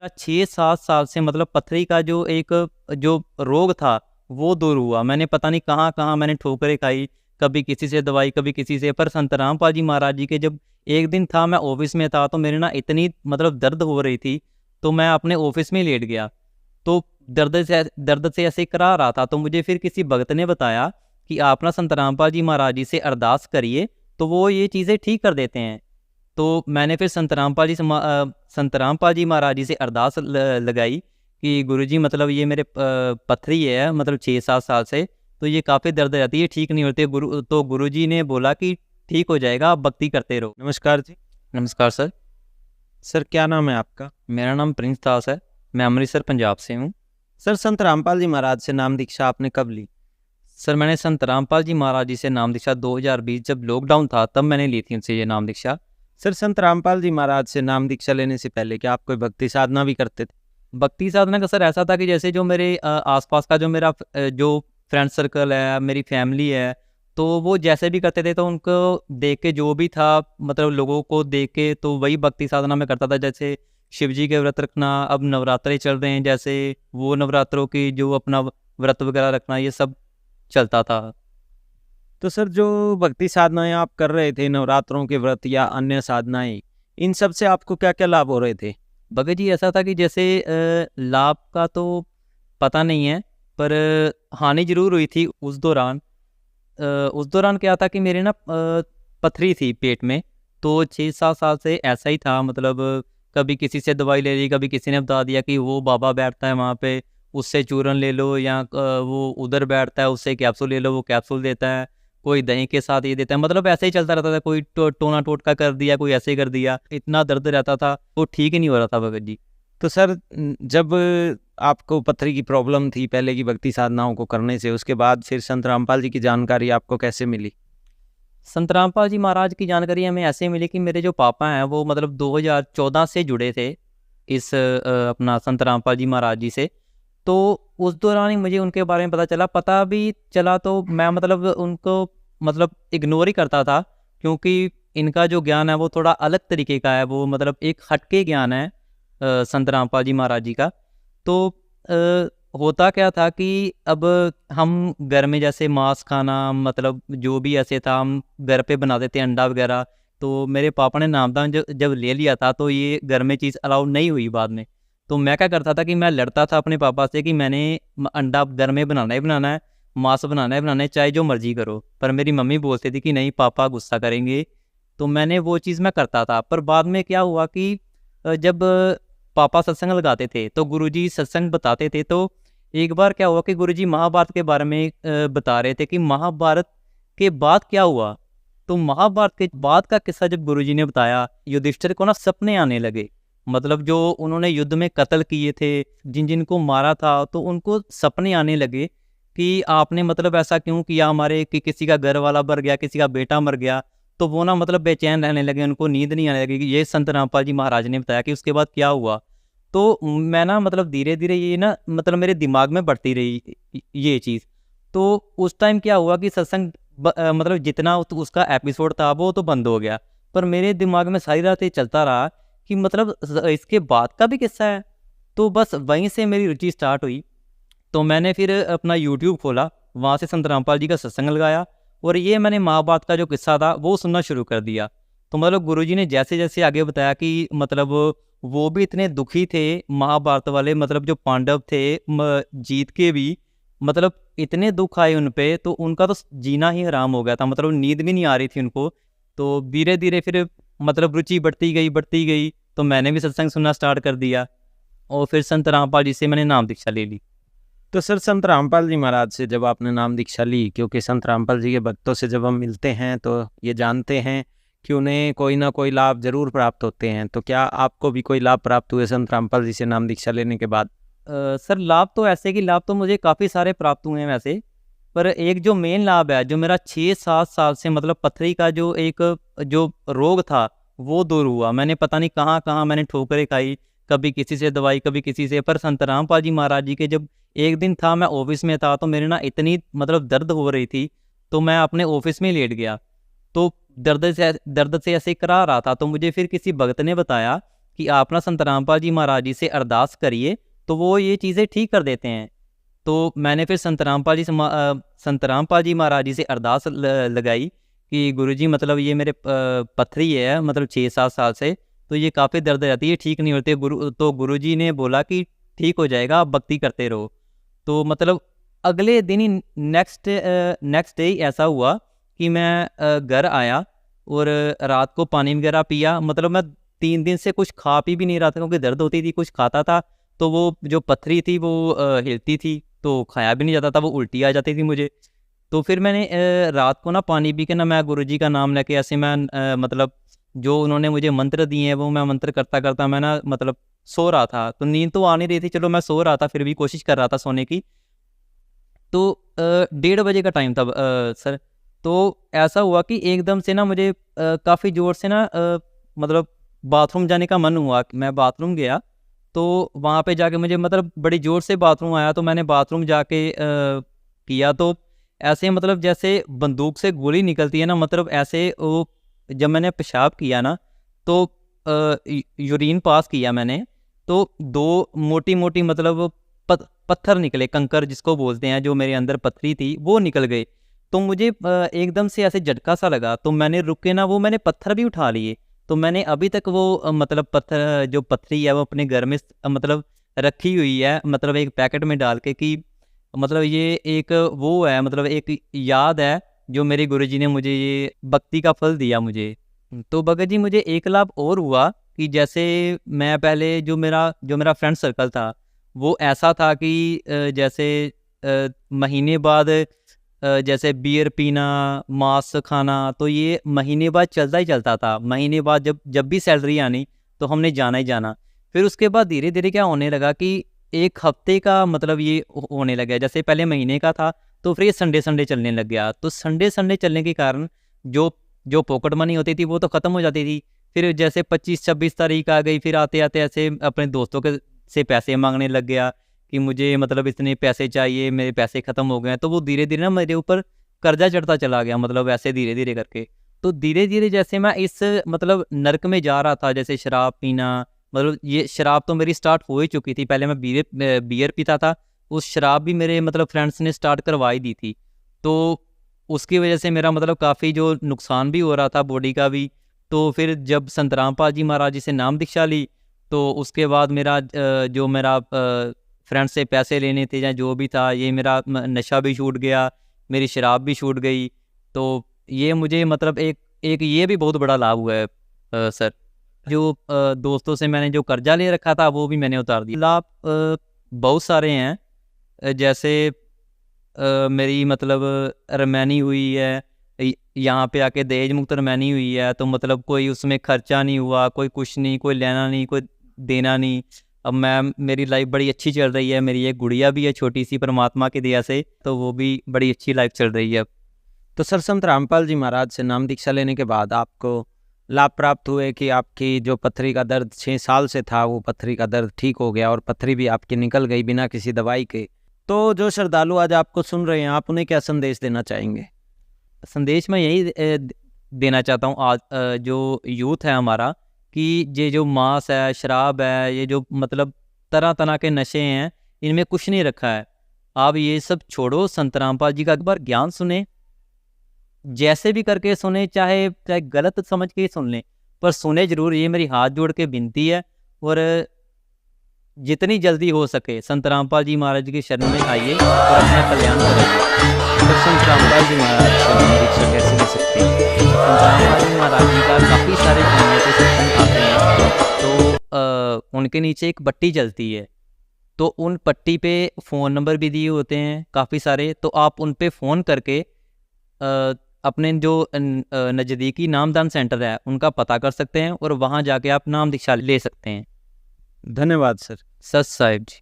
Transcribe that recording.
6-7 साल से मतलब पथरी का जो रोग था, वो दूर हुआ। मैंने पता नहीं कहाँ-कहाँ मैंने ठोकरें खाई, कभी किसी से दवाई, कभी किसी से। पर संत रामपाल जी महाराज जी के जब एक दिन था, मैं ऑफ़िस में था, तो मेरे ना इतनी मतलब दर्द हो रही थी, तो मैं अपने ऑफ़िस में ही लेट गया। तो दर्द से ऐसे ही करा रहा था, तो मुझे फिर किसी भगत ने बताया कि आप ना संत रामपाल जी महाराज जी से अरदास करिए, तो वो ये चीज़ें ठीक कर देते हैं। तो मैंने फिर संत रामपाल जी महाराज जी से अरदास लगाई कि गुरुजी मतलब ये मेरे पथरी है मतलब 6-7 साल से, तो ये काफ़ी दर्द रहती है, ठीक नहीं होती है। गुरुजी ने बोला कि ठीक हो जाएगा, आप भक्ति करते रहो। नमस्कार जी। नमस्कार सर, सर क्या नाम है आपका? मेरा नाम प्रिंस दास है, मैं अमृतसर पंजाब से हूँ। सर संत रामपाल जी महाराज से नाम दीक्षा आपने कब ली? सर मैंने संत रामपाल जी महाराज जी से नाम दीक्षा 2020 जब लॉकडाउन था तब मैंने ली थी उनसे ये नाम दीक्षा। सर संत रामपाल जी महाराज से नाम दीक्षा लेने से पहले क्या आप कोई भक्ति साधना भी करते थे? भक्ति साधना का सर ऐसा था कि जैसे जो मेरे आसपास का जो मेरा जो फ्रेंड सर्कल है, मेरी फैमिली है, तो वो जैसे भी करते थे तो उनको देख के जो भी था मतलब लोगों को देख के तो वही भक्ति साधना में करता था। जैसे शिव जी के व्रत रखना, अब नवरात्रे चल रहे हैं, जैसे वो नवरात्रों की जो अपना व्रत वगैरह रखना, ये सब चलता था। तो सर जो भक्ति साधनाएं आप कर रहे थे, नवरात्रों के व्रत या अन्य साधनाएं, इन सब से आपको क्या क्या लाभ हो रहे थे? भगत जी ऐसा था कि जैसे लाभ का तो पता नहीं है, पर हानि ज़रूर हुई थी उस दौरान। उस दौरान क्या था कि मेरे ना पथरी थी पेट में, तो 6-7 साल से ऐसा ही था मतलब कभी किसी से दवाई ले ली, कभी किसी ने बता दिया कि वो बाबा बैठता है वहाँ पे, उससे चूरन ले लो, या वो उधर बैठता है उससे कैप्सूल ले लो, वो कैप्सूल देता है, कोई दही के साथ ये देता है, मतलब ऐसे ही चलता रहता था। कोई टोना टोटका कर दिया, कोई ऐसे कर दिया, इतना दर्द रहता था, वो ठीक ही नहीं हो रहा था भगत जी। तो सर जब आपको पथरी की प्रॉब्लम थी पहले की भक्ति साधनाओं को करने से, उसके बाद फिर संत रामपाल जी की जानकारी आपको कैसे मिली? संत रामपाल जी महाराज की जानकारी हमें ऐसे मिली कि मेरे जो पापा हैं वो मतलब 2014 से जुड़े थे इस अपना संत रामपाल जी महाराज जी से। तो उस दौरान ही मुझे उनके बारे में पता भी चला, तो मैं मतलब उनको मतलब इग्नोर ही करता था, क्योंकि इनका जो ज्ञान है वो थोड़ा अलग तरीके का है, वो मतलब एक हटके ज्ञान है संत रामपाल जी महाराज जी का। तो होता क्या था कि अब हम घर में जैसे मांस खाना मतलब जो भी ऐसे था, हम घर पे बनाते थे अंडा वगैरह। तो मेरे पापा ने नामदान जब ले लिया था, तो ये घर में चीज़ अलाउड नहीं हुई बाद में। तो मैं क्या करता था कि मैं लड़ता था अपने पापा से कि मैंने अंडा घर में बनाना ही बनाना है, मांस बनाना ही बनाना है, चाहे जो मर्जी करो। पर मेरी मम्मी बोलती थी कि नहीं पापा गुस्सा करेंगे। तो मैंने वो चीज़ मैं करता था। पर बाद में क्या हुआ कि जब पापा सत्संग लगाते थे तो गुरुजी सत्संग बताते थे, तो एक बार क्या हुआ कि गुरुजी महाभारत के बारे में बता रहे थे कि महाभारत के बाद क्या हुआ। तो महाभारत के बाद का किस्सा जब गुरुजी ने बताया, युधिष्ठिर को ना सपने आने लगे, मतलब जो उन्होंने युद्ध में कत्ल किए थे, जिन जिनको मारा था, तो उनको सपने आने लगे कि आपने मतलब ऐसा क्यों किया हमारे, कि किसी का घर वाला मर गया, किसी का बेटा मर गया। तो वो ना मतलब बेचैन रहने लगे, उनको नींद नहीं आने लगी कि ये संत रामपाल जी महाराज ने बताया कि उसके बाद क्या हुआ। तो मैं ना मतलब धीरे-धीरे ये ना मतलब मेरे दिमाग में बढ़ती रही ये चीज़। तो उस टाइम क्या हुआ कि सत्संग मतलब जितना उसका एपिसोड था वो तो बंद हो गया। पर मेरे दिमाग में सारी रात ये चलता रहा कि मतलब इसके बाद का भी किस्सा है। तो बस वहीं से मेरी रुचि स्टार्ट हुई। तो मैंने फिर अपना यूट्यूब खोला, वहाँ से संत रामपाल जी का सत्संग लगाया, और ये मैंने महाभारत का जो किस्सा था वो सुनना शुरू कर दिया। तो मतलब गुरुजी ने जैसे-जैसे आगे बताया कि मतलब वो भी इतने दुखी थे महाभारत वाले, मतलब जो पांडव थे जीत के भी मतलब इतने दुख आए उन पे, तो उनका तो जीना ही हराम हो गया था, मतलब नींद भी नहीं आ रही थी उनको। तो धीरे-धीरे फिर मतलब रुचि बढ़ती गई, तो मैंने भी सत्संग सुनना स्टार्ट कर दिया, और फिर संत रामपाल जी से मैंने नाम दीक्षा ले ली। तो सर संत रामपाल जी महाराज से जब आपने नाम दीक्षा ली, क्योंकि संत रामपाल जी के भक्तों से जब हम मिलते हैं तो ये जानते हैं कि उन्हें कोई ना कोई लाभ जरूर प्राप्त होते हैं, तो क्या आपको भी कोई लाभ प्राप्त हुए संत रामपाल जी से नाम दीक्षा लेने के बाद? सर लाभ तो ऐसे कि लाभ तो मुझे काफ़ी सारे प्राप्त हुए हैं वैसे, पर एक जो मेन लाभ है, जो मेरा 6-7 साल से मतलब पथरी का जो रोग था, वो दूर हुआ। मैंने पता नहीं कहाँ-कहाँ मैंने ठोकरें खाई, कभी किसी से दवाई, कभी किसी से। पर संत रामपाल जी महाराज जी के जब एक दिन था, मैं ऑफ़िस में था, तो मेरे ना इतनी मतलब दर्द हो रही थी, तो मैं अपने ऑफ़िस में ही लेट गया। तो दर्द से ऐसे ही करा रहा था, तो मुझे फिर किसी भगत ने बताया कि आप ना संत रामपाल जी महाराज जी से अरदास करिए तो वो ये चीज़ें ठीक कर देते हैं। तो मैंने फिर संत रामपाल जी महाराज जी से अरदास लगाई कि गुरुजी मतलब ये मेरे पथरी है मतलब 6-7 साल से, तो ये काफ़ी दर्द रहती है, ठीक नहीं होती। गुरुजी ने बोला कि ठीक हो जाएगा, आप भक्ति करते रहो। तो मतलब अगले दिन ही नेक्स्ट डे ऐसा हुआ कि मैं घर आया और रात को पानी वगैरह पिया। मतलब मैं 3 दिन से कुछ खा पी भी नहीं रहा था क्योंकि दर्द होती थी। कुछ खाता था तो वो जो पथरी थी वो हिलती थी, तो खाया भी नहीं जाता था, वो उल्टी आ जाती थी मुझे। तो फिर मैंने रात को ना पानी पी के ना मैं गुरुजी का नाम लेके ऐसे मैं मतलब जो उन्होंने मुझे मंत्र दिए हैं वो मैं मंत्र करता करता मैं ना मतलब सो रहा था। तो नींद तो आ नहीं रही थी, चलो मैं सो रहा था, फिर भी कोशिश कर रहा था सोने की। तो 1:30 बजे का टाइम था सर। तो ऐसा हुआ कि एकदम से ना मुझे काफ़ी ज़ोर से ना मतलब बाथरूम जाने का मन हुआ। मैं बाथरूम गया तो वहाँ पे जाके मुझे मतलब बड़ी ज़ोर से बाथरूम आया, तो मैंने बाथरूम जाके किया तो ऐसे मतलब जैसे बंदूक से गोली निकलती है ना, मतलब ऐसे वो जब मैंने पेशाब किया ना तो यूरिन पास किया मैंने, तो 2 मोटी-मोटी मतलब पत्थर निकले, कंकर जिसको बोलते हैं, जो मेरे अंदर पथरी थी वो निकल गए। तो मुझे एकदम से ऐसे झटका सा लगा, तो मैंने रुक के ना वो मैंने पत्थर भी उठा लिए। तो मैंने अभी तक वो मतलब पत्थर जो पथरी है वो अपने घर में मतलब रखी हुई है, मतलब एक पैकेट में डाल के कि मतलब ये एक वो है, मतलब एक याद है जो मेरे गुरुजी ने मुझे ये भक्ति का फल दिया मुझे। तो भगत जी मुझे एक लाभ और हुआ कि जैसे मैं पहले जो मेरा फ्रेंड सर्कल था वो ऐसा था कि जैसे महीने बाद जैसे बियर पीना, मांस खाना, तो ये महीने बाद चलता ही चलता था। महीने बाद जब भी सैलरी आनी तो हमने जाना ही जाना। फिर उसके बाद धीरे धीरे क्या होने लगा कि 1 हफ्ते का मतलब ये होने लगा। जैसे पहले महीने का था तो फिर ये संडे चलने लग गया। तो संडे चलने के कारण जो जो पॉकेट मनी होती थी वो तो ख़त्म हो जाती थी। फिर जैसे 25-26 तारीख आ गई, फिर आते आते ऐसे अपने दोस्तों के से पैसे मांगने लग गया कि मुझे मतलब इतने पैसे चाहिए, मेरे पैसे ख़त्म हो गए हैं। तो वो धीरे धीरे ना मेरे ऊपर कर्जा चढ़ता चला गया, मतलब ऐसे धीरे धीरे करके। तो धीरे धीरे जैसे मैं इस मतलब नर्क में जा रहा था, जैसे शराब पीना, मतलब ये शराब तो मेरी स्टार्ट हो ही चुकी थी। पहले मैं बियर पीता था, उस शराब भी मेरे मतलब फ्रेंड्स ने स्टार्ट करवाई दी थी। तो उसकी वजह से मेरा मतलब काफ़ी जो नुकसान भी हो रहा था बॉडी का भी। तो फिर जब संत रामपाल जी महाराज जी से नाम दीक्षा ली तो उसके बाद मेरा जो मेरा फ्रेंड से पैसे लेने थे या जो भी था, ये मेरा नशा भी छूट गया, मेरी शराब भी छूट गई। तो ये मुझे मतलब एक ये भी बहुत बड़ा लाभ हुआ है सर। जो दोस्तों से मैंने जो कर्जा ले रखा था वो भी मैंने उतार दिया। लाभ बहुत सारे हैं। जैसे मेरी मतलब रमैनी हुई है, यहाँ पे आके दहेज मुक्त रमैनी हुई है, तो मतलब कोई उसमें खर्चा नहीं हुआ, कोई कुछ नहीं, कोई लेना नहीं, कोई देना नहीं। अब मेरी लाइफ बड़ी अच्छी चल रही है। मेरी एक गुड़िया भी है छोटी सी, परमात्मा की दया से, तो वो भी बड़ी अच्छी लाइफ चल रही है अब। तो सर, संत रामपाल जी महाराज से नाम दीक्षा लेने के बाद आपको लाभ प्राप्त हुए कि आपकी जो पथरी का दर्द 6 साल से था वो पथरी का दर्द ठीक हो गया और पथरी भी आपकी निकल गई बिना किसी दवाई के। तो जो श्रद्धालु आज आपको सुन रहे हैं, आप उन्हें क्या संदेश देना चाहेंगे? संदेश मैं यही देना चाहता हूँ आज जो यूथ है हमारा, कि ये जो मांस है, शराब है, ये जो मतलब तरह तरह के नशे हैं, इनमें कुछ नहीं रखा है। आप ये सब छोड़ो, संत रामपाल जी का एक बार ज्ञान सुने, जैसे भी करके सुने, चाहे चाहे गलत समझ के ही सुन लें, पर सुने जरूर। ये मेरी हाथ जोड़ के विनती है। और जितनी जल्दी हो सके संत रामपाल जी महाराज की शरण में आइए और अपना कल्याण करेंगे। तो संत रामपाल जी महाराज से नाम दीक्षा कैसे ले सकते हैं? संत रामपाल जी महाराज जी का काफ़ी सारे चैनल पे सत्संग आते हैं, तो उनके नीचे एक पट्टी चलती है, तो उन पट्टी पे फ़ोन नंबर भी दिए होते हैं काफ़ी सारे। तो आप उन पे फ़ोन करके अपने जो नज़दीकी नामदान सेंटर है उनका पता कर सकते हैं और वहाँ जाके आप नाम दीक्षा ले सकते हैं। धन्यवाद सर। सत साहिब जी।